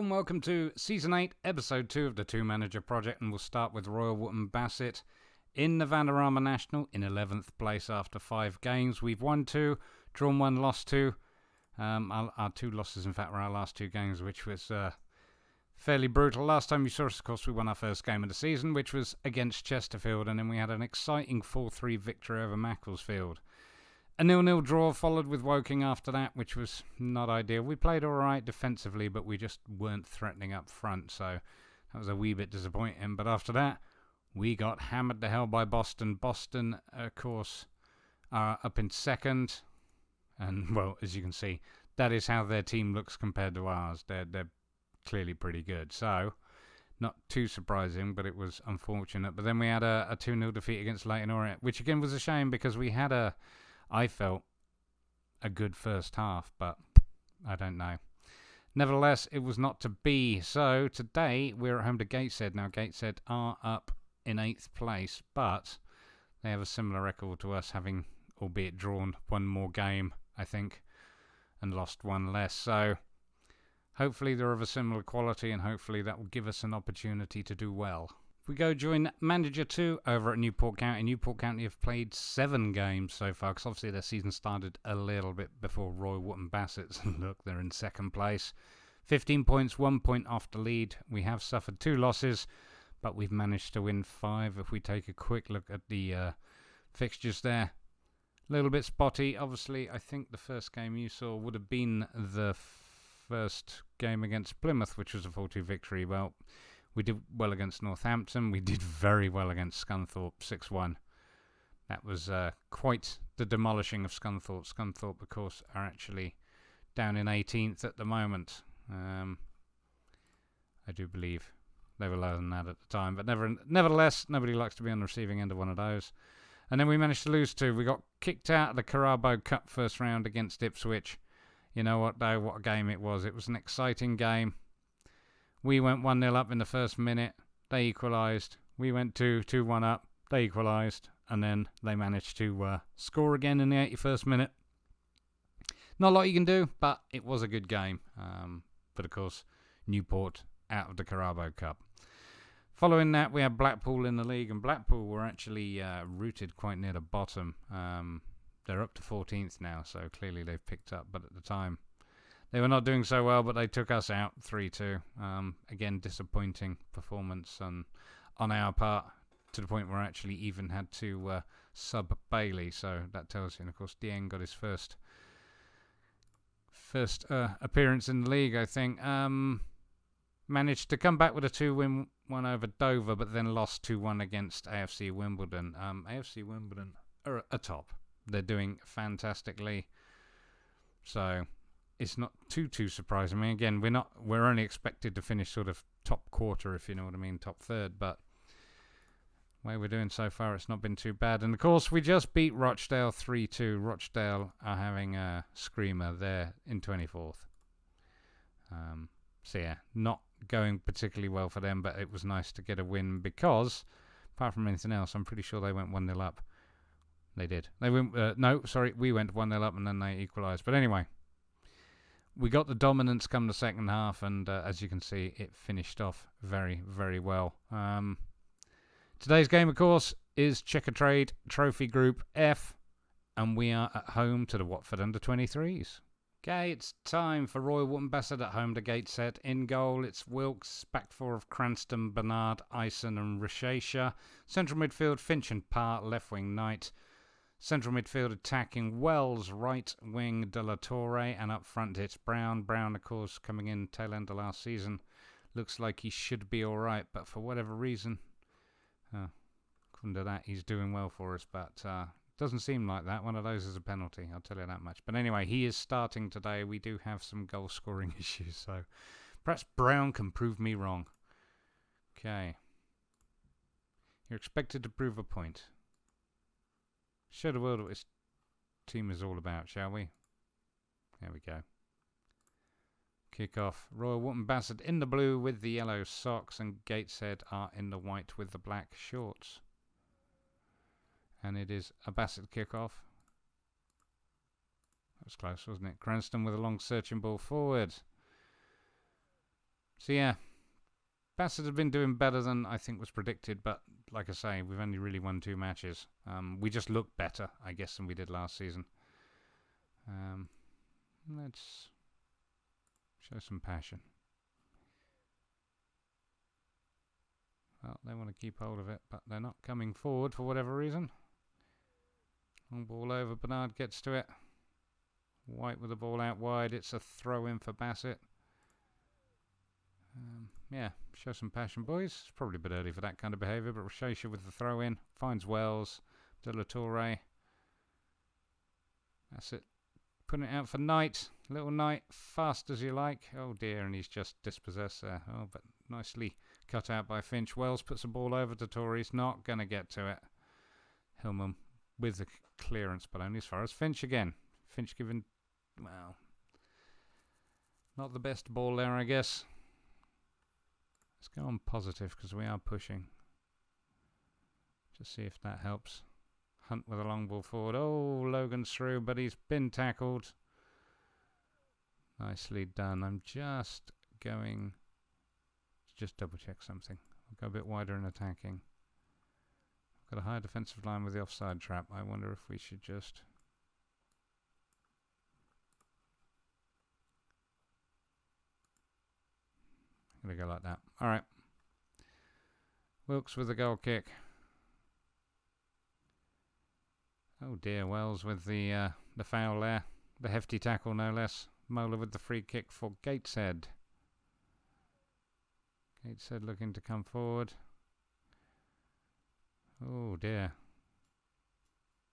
Welcome to Season 8, Episode 2 of the Two Manager Project, and we'll start with Royal Wootton Bassett in the Vanarama National in 11th place after 5 games. We've won 2, drawn 1, lost 2. Our 2 losses, in fact, were our last 2 games, which was fairly brutal. Last time you saw us, of course, we won our first game of the season, which was against Chesterfield, and then we had an exciting 4-3 victory over Macclesfield. A 0-0 draw followed with Woking after that, which was not ideal. We played all right defensively, but we just weren't threatening up front, so that was a wee bit disappointing. But after that, we got hammered to hell by Boston. Boston, of course, are up in second, and, well, as you can see, that is how their team looks compared to ours. They're clearly pretty good, so not too surprising, but it was unfortunate. But then we had a 2-0 defeat against Leyton Orient, which again was a shame because we had I felt a good first half, but I don't know. Nevertheless, it was not to be. So today we're at home to Gateshead. Now Gateshead are up in 8th place, but they have a similar record to us, having albeit drawn one more game, I think, and lost one less. So hopefully they're of a similar quality, and hopefully that will give us an opportunity to do well. We go join Manager 2 over at Newport County. Newport County have played 7 games so far, because obviously their season started a little bit before Royal Wootton Bassett's. Look, they're in 2nd place. 15 points, 1 point off the lead. We have suffered 2 losses, but we've managed to win 5. If we take a quick look at the fixtures there, a little bit spotty. Obviously, I think the first game you saw would have been the first game against Plymouth, which was a 4-2 victory. Well, we did well against Northampton. We did very well against Scunthorpe, 6-1. That was quite the demolishing of Scunthorpe. Scunthorpe, of course, are actually down in 18th at the moment. I do believe they were lower than that at the time. But nevertheless, nobody likes to be on the receiving end of one of those. And then we managed to lose 2. We got kicked out of the Carabao Cup first round against Ipswich. You know what, though? What a game it was. It was an exciting game. We went 1-0 up in the first minute. They equalised. We went 2-1 up. They equalised. And then they managed to score again in the 81st minute. Not a lot you can do, but it was a good game. But of course, Newport out of the Carabao Cup. Following that, we had Blackpool in the league. And Blackpool were actually rooted quite near the bottom. They're up to 14th now, so clearly they've picked up. But at the time, they were not doing so well, but they took us out 3-2. Again, disappointing performance on our part, to the point where I actually even had to sub Bailey. So that tells you. And of course, Dieng got his first appearance in the league, I think. Managed to come back with a 2-1 over Dover, but then lost 2-1 against AFC Wimbledon. AFC Wimbledon are atop. They're doing fantastically. So it's not too surprising. I mean, again, we're only expected to finish sort of top quarter, if you know what I mean, top third, but the way we're doing so far, it's not been too bad. And of course, we just beat Rochdale 3-2. Rochdale are having a screamer there in 24th. So yeah, not going particularly well for them, but it was nice to get a win because, apart from anything else, I'm pretty sure they went 1-0 up. They did. We went 1-0 up and then they equalised. But anyway, we got the dominance come the second half, and as you can see, it finished off very, very well. Today's game, of course, is Chekatrade Trophy Group F, and we are at home to the Watford under-23s. Okay, it's time for Royal Wootton Bassett at home to Gateshead. In goal, it's Wilkes, back four of Cranston, Bernard, Ison and Rashesha. Central midfield, Finch and Parr, left wing Knight. Central midfield attacking Wells, right wing De La Torre, and up front it's Brown. Brown, of course, coming in tail end of last season. Looks like he should be all right, but for whatever reason, under that, he's doing well for us, but doesn't seem like that. One of those is a penalty, I'll tell you that much. But anyway, he is starting today. We do have some goal-scoring issues, so perhaps Brown can prove me wrong. Okay. You're expected to prove a point. Show the world what it's team is all about, shall we? There we go. Kick off. Royal Wootton Bassett in the blue with the yellow socks, and Gateshead are in the white with the black shorts. And it is a Bassett kick-off. That was close, wasn't it? Cranston with a long searching ball forward. So yeah, Bassett has been doing better than I think was predicted, but like I say, we've only really won 2 matches. We just look better, I guess, than we did last season. Let's show some passion. Well, they want to keep hold of it, but they're not coming forward for whatever reason. Long ball over, Bernard gets to it. White with the ball out wide. It's a throw-in for Bassett. Yeah, show some passion, boys. It's probably a bit early for that kind of behaviour, but Rochesha with the throw-in. Finds Wells. De La Torre. That's it. Putting it out for Knight. Little Knight, fast as you like. Oh dear, and he's just dispossessed there. Oh, but nicely cut out by Finch. Wells puts the ball over to Torre. He's not going to get to it. Hillman with the clearance, but only as far as Finch again. Finch giving, well, not the best ball there, I guess. Let's go on positive because we are pushing. Just see if that helps. Hunt with a long ball forward. Oh, Logan's through, but he's been tackled. Nicely done. I'm just going to just double check something. I'll go a bit wider in attacking. I've got a high defensive line with the offside trap. I wonder if we should just... I'm going to go like that. All right. Wilkes with the goal kick. Oh dear, Wells with the foul there. The hefty tackle, no less. Mola with the free kick for Gateshead. Gateshead looking to come forward. Oh dear.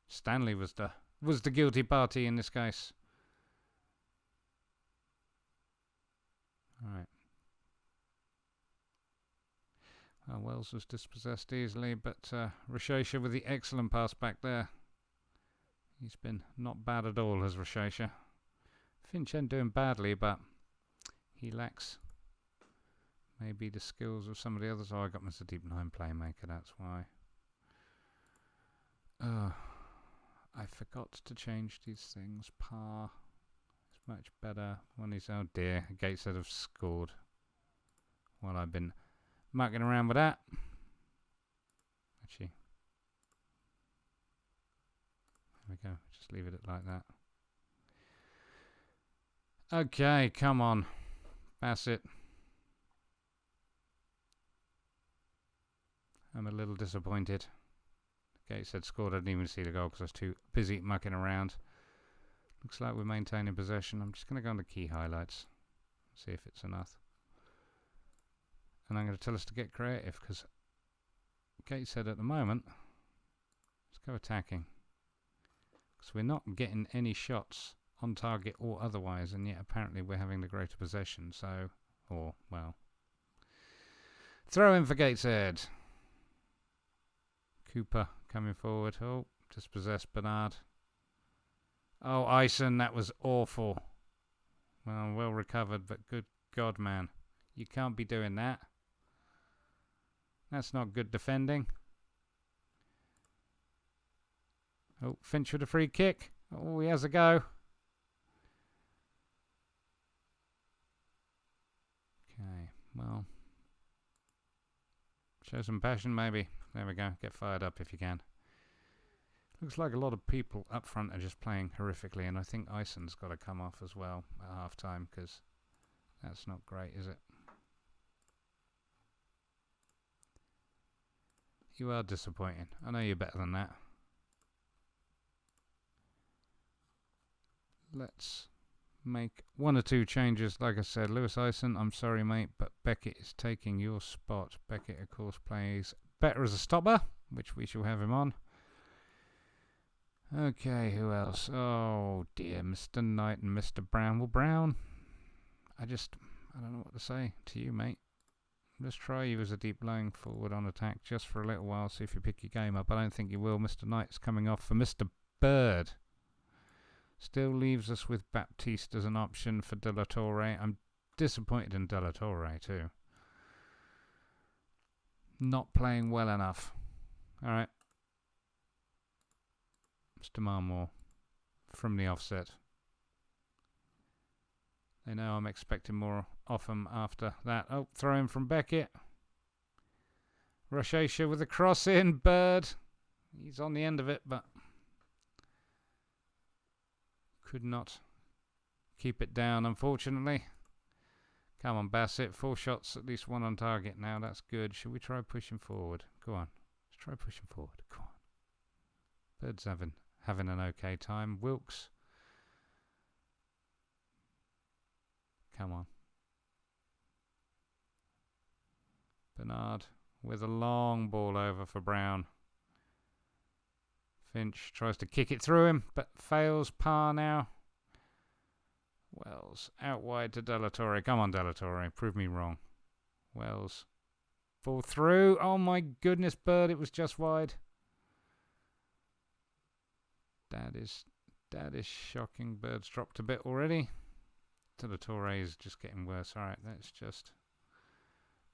Stanley was the guilty party in this case. All right. Wells was dispossessed easily, but Rochesha with the excellent pass back there. He's been not bad at all, has Rochesha. Finch ain't doing badly, but he lacks maybe the skills of some of the others. Oh, I got Mr. Deep 9 playmaker, that's why. I forgot to change these things. Par is much better when he's... Oh dear, Gateshead have scored. Well, I've been mucking around with that. Actually, there we go. Just leave it like that. Okay, come on, Bassett. I'm a little disappointed. Gateshead scored. I didn't even see the goal because I was too busy mucking around. Looks like we're maintaining possession. I'm just going to go on to key highlights. See if it's enough. And I'm going to tell us to get creative because Gateshead at the moment, let's go attacking. Because we're not getting any shots on target or otherwise, and yet apparently we're having the greater possession. So, or, well. Throw in for Gateshead. Cooper coming forward. Oh, dispossessed Bernard. Oh, Ison, that was awful. Well recovered, but good God, man. You can't be doing that. That's not good defending. Oh, Finch with a free kick. Oh, he has a go. Okay, well. Show some passion, maybe. There we go. Get fired up if you can. Looks like a lot of people up front are just playing horrifically, and I think Ison's got to come off as well at half-time, because that's not great, is it? You are disappointing. I know you're better than that. Let's make 1 or 2 changes. Like I said, Lewis Ison, I'm sorry, mate, but Beckett is taking your spot. Beckett, of course, plays better as a stopper, which we shall have him on. Okay, who else? Oh, dear, Mr. Knight and Mr. Brown. Well, Brown, I don't know what to say to you, mate. Let's try you as a deep lying forward on attack just for a little while, see if you pick your game up. I don't think you will. Mr. Knight's coming off for Mr. Bird. Still leaves us with Baptiste as an option for De La Torre. I'm disappointed in De La Torre too. Not playing well enough. Alright. Mr. Marmore from the offset. They know I'm expecting more off him after that. Oh, throw in from Beckett. Rochesha with a cross in. Bird. He's on the end of it, but could not keep it down, unfortunately. Come on, Bassett. 4 shots, at least 1 on target now. That's good. Should we try pushing forward? Go on. Let's try pushing forward. Come on. Bird's having an okay time. Wilkes. Come on. Bernard with a long ball over for Brown. Finch tries to kick it through him, but fails. Par now. Wells out wide to De La Torre. Come on, De La Torre. Prove me wrong. Wells. Ball through. Oh my goodness, Bird. It was just wide. That is shocking. Bird's dropped a bit already. De La Torre is just getting worse. Alright, let's just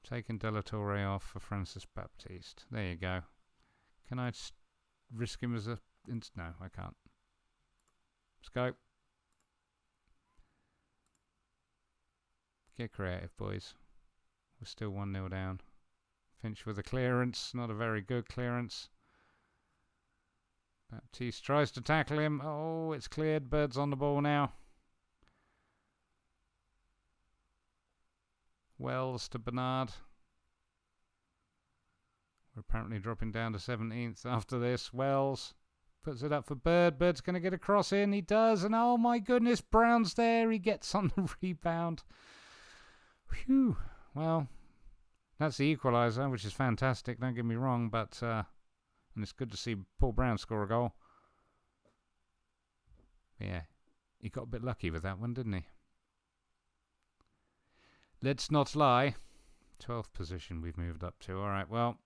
taking De La Torre off for Francis Baptiste. There you go. Can I risk him as a... No, I can't. Let's go. Get creative, boys. We're still 1-0 down. Finch with a clearance. Not a very good clearance. Baptiste tries to tackle him. Oh, it's cleared. Bird's on the ball now. Wells to Bernard. We're apparently dropping down to 17th after this. Wells puts it up for Bird. Bird's going to get a cross in. He does. And oh my goodness, Brown's there. He gets on the rebound. Phew. Well, that's the equaliser, which is fantastic. Don't get me wrong. But, and it's good to see Paul Brown score a goal. But yeah, he got a bit lucky with that one, didn't he? Let's not lie. 12th position we've moved up to. All right, well,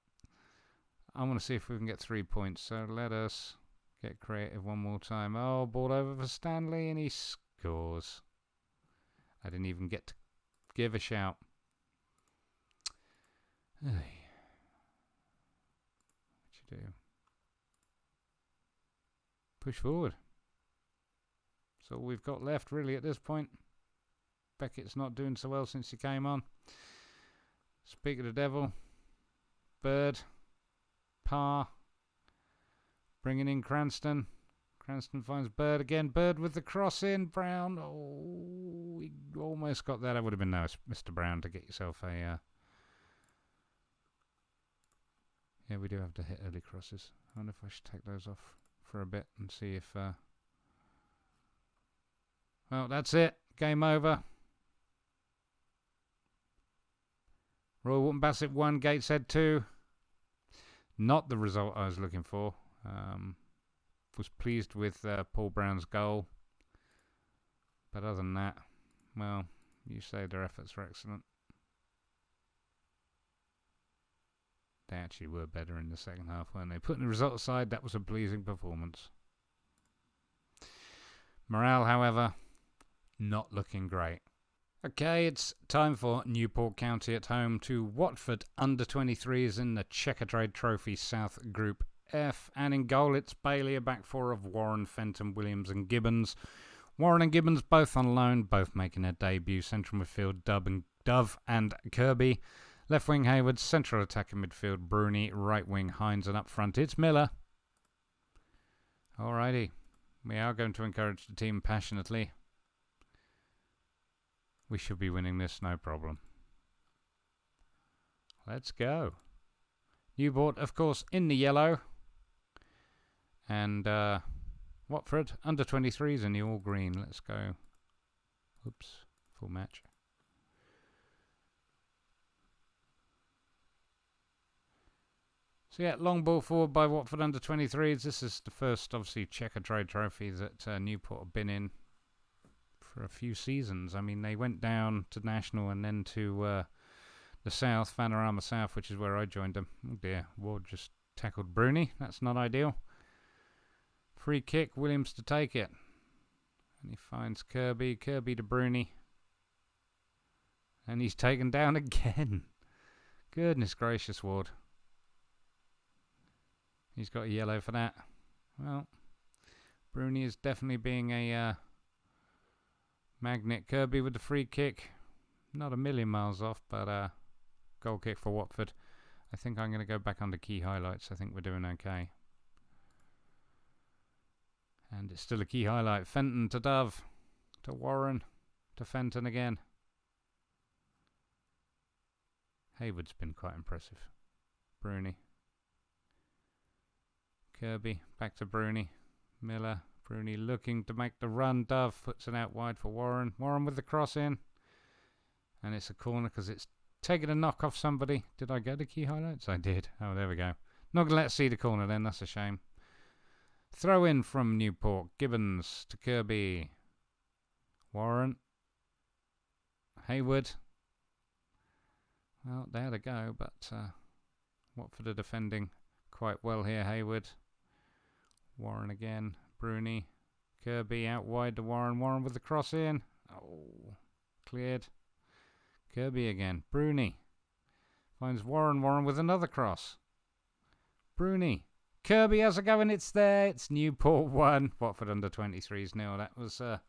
I want to see if we can get 3 points. So let us get creative one more time. Oh, ball over for Stanley, and he scores. I didn't even get to give a shout. Hey. What you do? Push forward. That's all we've got left, really, at this point. Beckett's not doing so well since he came on. Speak of the devil. Bird. Par. Bringing in Cranston. Cranston finds Bird again. Bird with the cross in. Brown. Oh, he almost got that. That would have been nice, Mr. Brown, to get yourself a... Yeah, we do have to hit early crosses. I wonder if I should take those off for a bit and see if... Well, that's it. Game over. Royal Wootton Bassett 1, Gateshead 2. Not the result I was looking for. Was pleased with Paul Brown's goal. But other than that, well, you say their efforts were excellent. They actually were better in the second half, weren't they? Putting the result aside, that was a pleasing performance. Morale, however, not looking great. Okay, it's time for Newport County at home to Watford under-23s in the Chekatrade Trophy South Group F. And in goal, it's Bailey, a back four of Warren, Fenton, Williams and Gibbons. Warren and Gibbons both on loan, both making their debut. Central midfield, Dove and Kirby. Left wing, Hayward. Central attacking midfield, Bruni. Right wing, Hines. And up front, it's Miller. Alrighty. We are going to encourage the team passionately. We should be winning this, no problem. Let's go. Newport, of course, in the yellow. And Watford, under 23s in the all green. Let's go. Oops, full match. So yeah, long ball forward by Watford under 23s. This is the first, obviously, Chekatrade trophy that Newport have been in for a few seasons. I mean, they went down to National and then to the South, Panorama South, which is where I joined them. Oh dear, Ward just tackled Bruni. That's not ideal. Free kick, Williams to take it. And he finds Kirby. Kirby to Bruni. And he's taken down again. Goodness gracious, Ward. He's got a yellow for that. Well, Bruni is definitely being a magnet. Kirby with the free kick. Not a million miles off, but goal kick for Watford. I think I'm going to go back under key highlights. I think we're doing okay. And it's still a key highlight. Fenton to Dove. To Warren. To Fenton again. Hayward's been quite impressive. Bruni. Kirby. Back to Bruni. Miller. Bruni looking to make the run. Dove puts it out wide for Warren. Warren with the cross in. And it's a corner because it's taking a knock off somebody. Did I go to key highlights? I did. Oh, there we go. Not going to let us see the corner then. That's a shame. Throw in from Newport. Gibbons to Kirby. Warren. Hayward. Well, they had a go, but Watford are defending quite well here. Hayward. Warren again. Bruni. Kirby out wide to Warren. Warren with the cross in. Oh, cleared. Kirby again. Bruni. Finds Warren. Warren with another cross. Bruni. Kirby has a go and it's there. It's Newport 1. Watford under 23s nil. That was a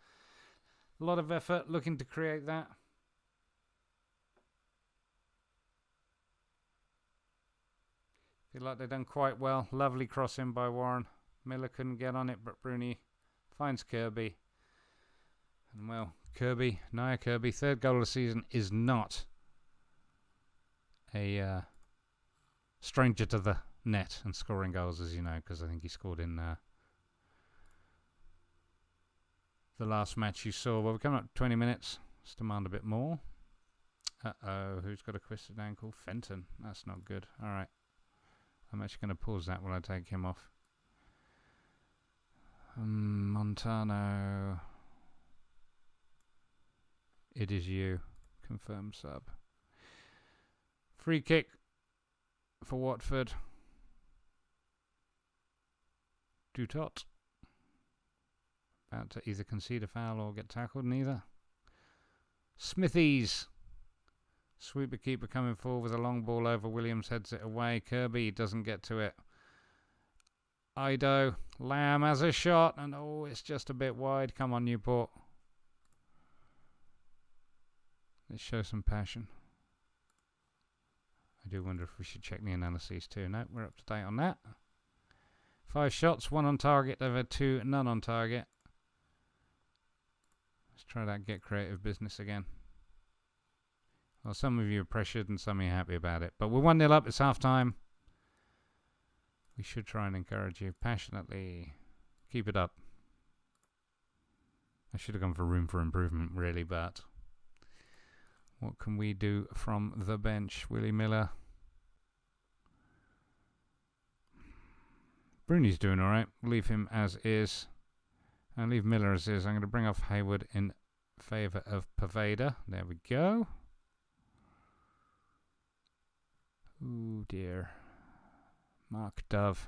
lot of effort looking to create that. Feel like they've done quite well. Lovely cross in by Warren. Miller couldn't get on it, but Bruni finds Kirby. And well, Kirby, Nia Kirby, third goal of the season, is not a stranger to the net and scoring goals, as you know, because I think he scored in the last match you saw. Well, we're coming up to 20 minutes. Let's demand a bit more. Uh-oh, who's got a twisted ankle? Fenton. That's not good. All right. I'm actually going to pause that while I take him off. Montano. It is you. Confirm sub. Free kick for Watford. Dutot. About to either concede a foul or get tackled. Neither. Smithies. Sweeper keeper coming forward with a long ball over. Williams heads it away. Kirby doesn't get to it. Ido. Lamb has a shot. And oh, it's just a bit wide. Come on, Newport. Let's show some passion. I do wonder if we should check the analyses too. No, we're up to date on that. 5 shots, 1 on target. They've had 2, none on target. Let's try that get creative business again. Well, some of you are pressured and some of you are happy about it. But we're 1-0 up. It's half time. We should try and encourage you passionately. Keep it up. I should have gone for room for improvement, really, but what can we do from the bench? Willie Miller. Bruni's doing all right. We'll leave him as is. I'll leave Miller as is. I'm going to bring off Hayward in favour of Paveda. There we go. Oh dear. Mark Dove.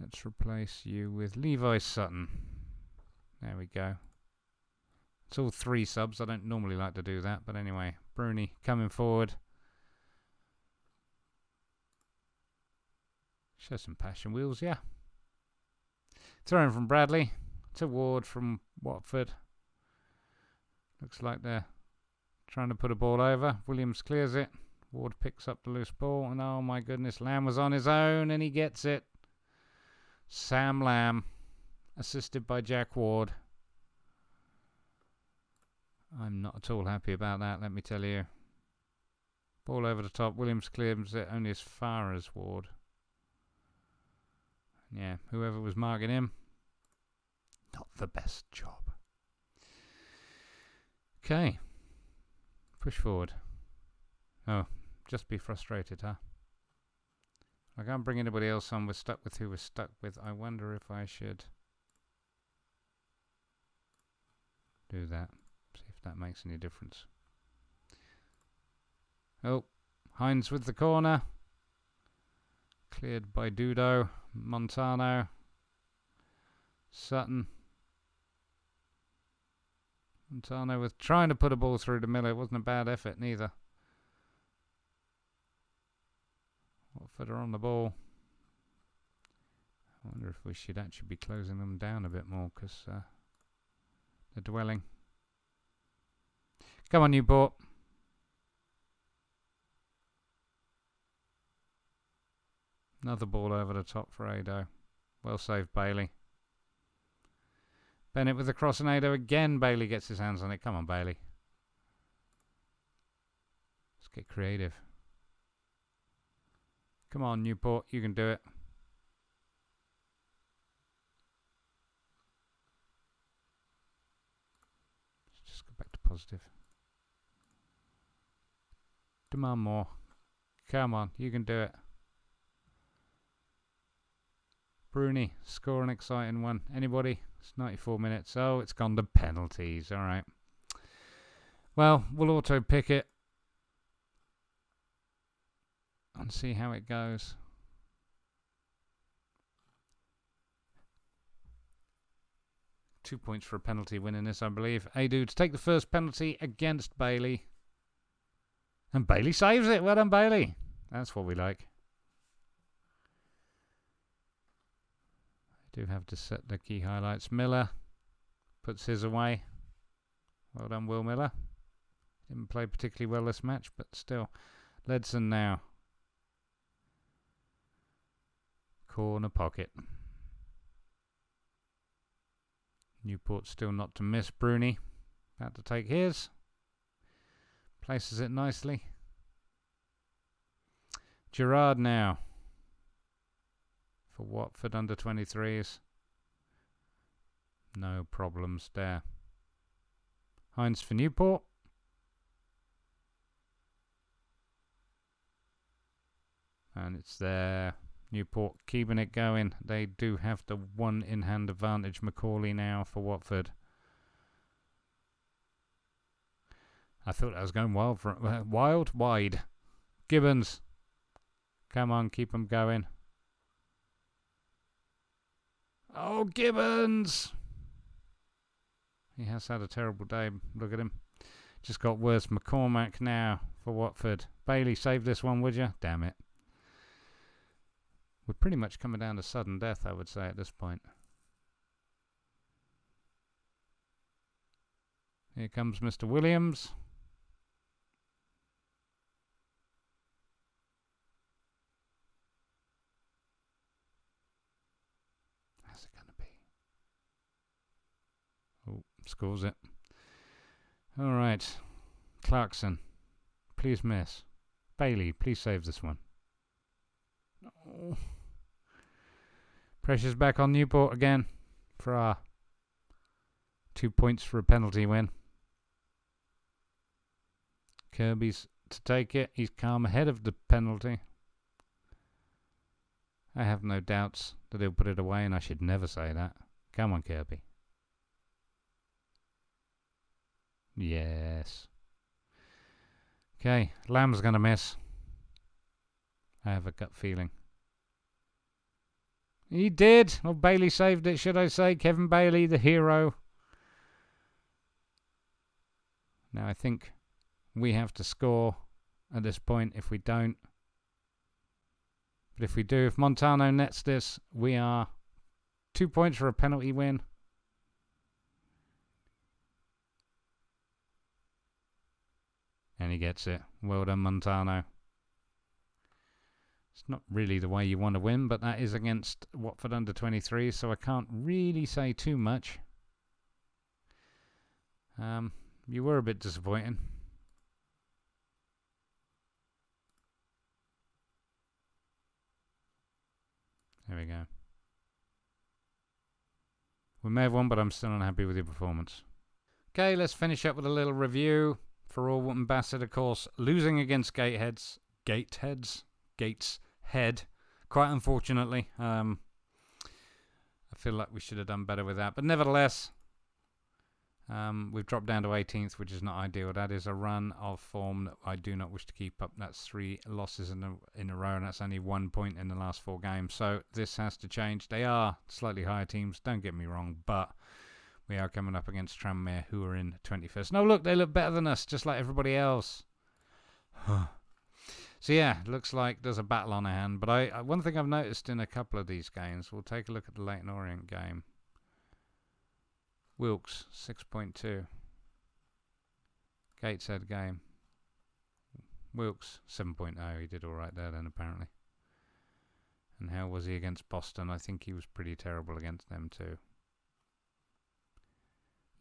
Let's replace you with Levi Sutton. There we go. It's all 3 subs. I don't normally like to do that, but anyway. Bruni coming forward. Show some passion wheels, yeah. Throwing from Bradley to Ward from Watford. Looks like they're trying to put a ball over. Williams clears it. Ward picks up the loose ball. And oh my goodness, Lamb was on his own and he gets it. Sam Lamb, assisted by Jack Ward. I'm not at all happy about that, let me tell you. Ball over the top. Williams clears it only as far as Ward. Yeah, whoever was marking him, not the best job. Okay. Push forward. Oh, just be frustrated, huh? I can't bring anybody else on. We're stuck with who we're stuck with. I wonder if I should do that. See if that makes any difference. Oh, Hines with the corner. Cleared by Dudo. Montano. Sutton. Montano was trying to put a ball through to Miller. It wasn't a bad effort neither. Watford are on the ball. I wonder if we should actually be closing them down a bit more because they're dwelling. Come on, Newport. Another ball over the top for Ado. Well saved, Bailey. Bennett with the cross and Ado again. Bailey gets his hands on it. Come on, Bailey. Let's get creative. Come on, Newport. You can do it. Let's just go back to positive. Demand more. Come on. You can do it. Bruni, score an exciting one. Anybody? It's 94 minutes. Oh, it's gone to penalties. All right. Well, we'll auto pick it and see how it goes. Two points for a penalty win in this, I believe. Ado to take the first penalty against Bailey. And Bailey saves it. Well done, Bailey. That's what we like. Do have to set the key highlights. Miller puts his away. Well done, Will Miller. Didn't play particularly well this match, but still. Ledson now. Corner pocket. Newport still not to miss. Bruni about to take his. Places it nicely. Gerard now. For Watford under 23s. No problems there. Hines for Newport. And it's there. Newport keeping it going. They do have the one in-hand advantage. Macaulay now for Watford. I thought that was going wild. Wide. Gibbons. Come on, keep them going. Oh, Gibbons! He has had a terrible day. Look at him. Just got worse. McCormack now for Watford. Bailey, save this one, would you? Damn it. We're pretty much coming down to sudden death, I would say, at this point. Here comes Mr. Williams. How's it going to be? Oh, scores it. All right. Clarkson, please miss. Bailey, please save this one. Oh. Pressure's back on Newport again for our 2 points for a penalty win. Kirby's to take it. He's calm ahead of the penalty. I have no doubts that he'll put it away, and I should never say that. Come on, Kirby. Yes. Okay, Lamb's going to miss. I have a gut feeling. He did. Well, Bailey saved it, should I say. Kevin Bailey, the hero. Now, I think we have to score at this point. If we don't. But if we do, if Montano nets this, we are 2 points for a penalty win. And he gets it. Well done, Montano. It's not really the way you want to win, but that is against Watford under 23, so I can't really say too much. You were a bit disappointing. There we go. We may have won, but I'm still unhappy with your performance. Okay, let's finish up with a little review for Allwood and Bassett, of course. Losing against Gateshead, quite unfortunately. I feel like we should have done better with that. But nevertheless, We've dropped down to 18th, which is not ideal. That is a run of form that I do not wish to keep up. That's 3 losses in a row, and that's only 1 point in the last 4 games. So this has to change. They are slightly higher teams, don't get me wrong, but we are coming up against Tranmere, who are in 21st. No, look, they look better than us, just like everybody else. So yeah, looks like there's a battle on our hand. But one thing I've noticed in a couple of these games, we'll take a look at the Leyton Orient game. Wilkes, 6.2. Gateshead game. Wilkes, 7.0. He did all right there then, apparently. And how was he against Boston? I think he was pretty terrible against them too.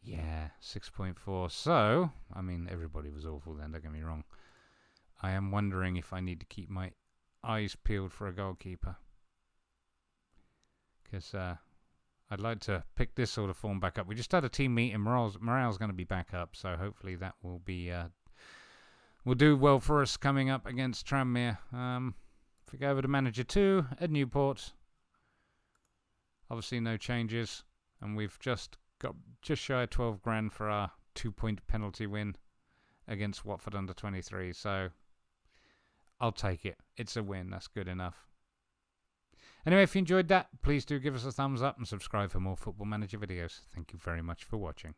Yeah, 6.4. So, I mean, everybody was awful then, don't get me wrong. I am wondering if I need to keep my eyes peeled for a goalkeeper. Because I'd like to pick this sort of form back up. We just had a team meeting. Morale's going to be back up, so hopefully that will be will do well for us coming up against Tranmere. If we go over to Manager 2 at Newport, obviously no changes, and we've just got just shy of 12 grand for our 2-point penalty win against Watford under 23. So I'll take it. It's a win. That's good enough. Anyway, if you enjoyed that, please do give us a thumbs up and subscribe for more Football Manager videos. Thank you very much for watching.